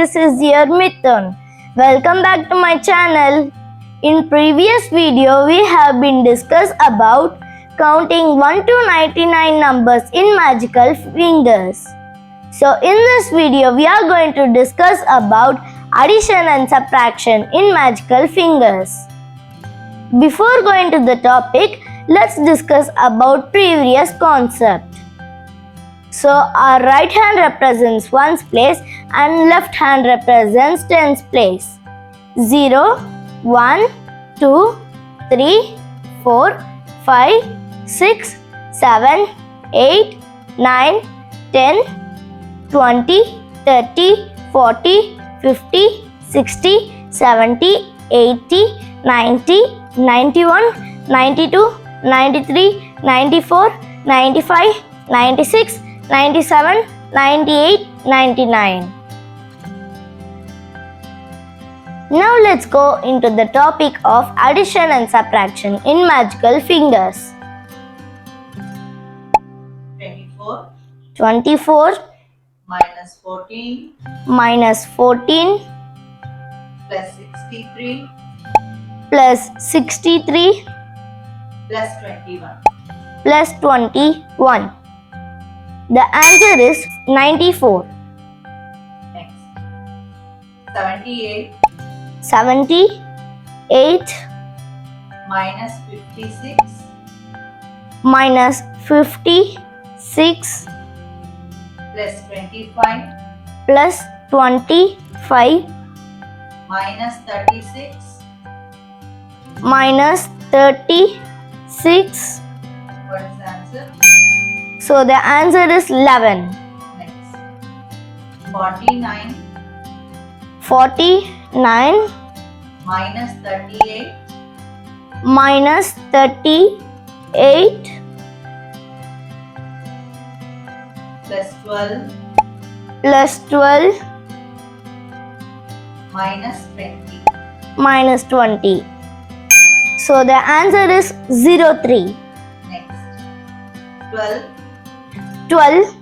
this is your Mithun. Welcome back to my channel. In previous video, we have been discussed about counting 1 to 99 numbers in magical fingers. So in this video, we are going to discuss about addition and subtraction in magical fingers. Before going to the topic, let's discuss about previous concept. So our right hand represents ones place and left hand represents tens place. 0, 1, 2, 3, 4, 5, 6, 7, 8, 9, 10, 20, 30, 40, 50, 60, 70, 80, 90, 91, 92, 93, 94, 95, 96, 97, 98, 99. Now let's go into the topic of addition and subtraction in magical fingers. 24 minus 14 minus 14 plus 63 plus 63 plus 21. plus 21. The answer is 94. Next. 78 minus 56 minus 56 plus 25 plus 25 minus 36 minus 36. What is the answer? So the answer is 11. Next. 49 minus 38 plus 12 plus 12 minus 20. So the answer is 03. Next. 12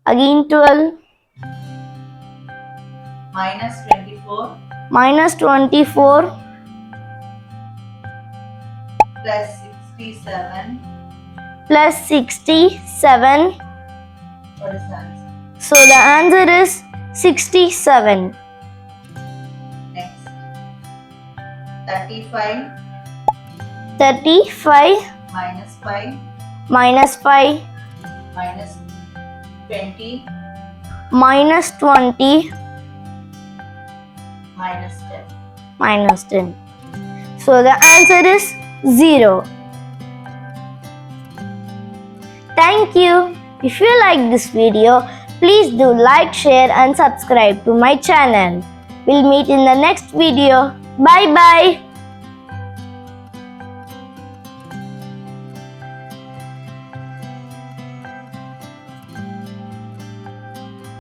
again 12 minus 24 plus 67. What is the answer? So the answer is 67. Next. 35 minus 5 minus 5 minus 20 minus 20 minus 10. So the answer is 0. Thank you. If you like this video, please do like, share and subscribe to my channel. We'll meet in the next video. Bye bye.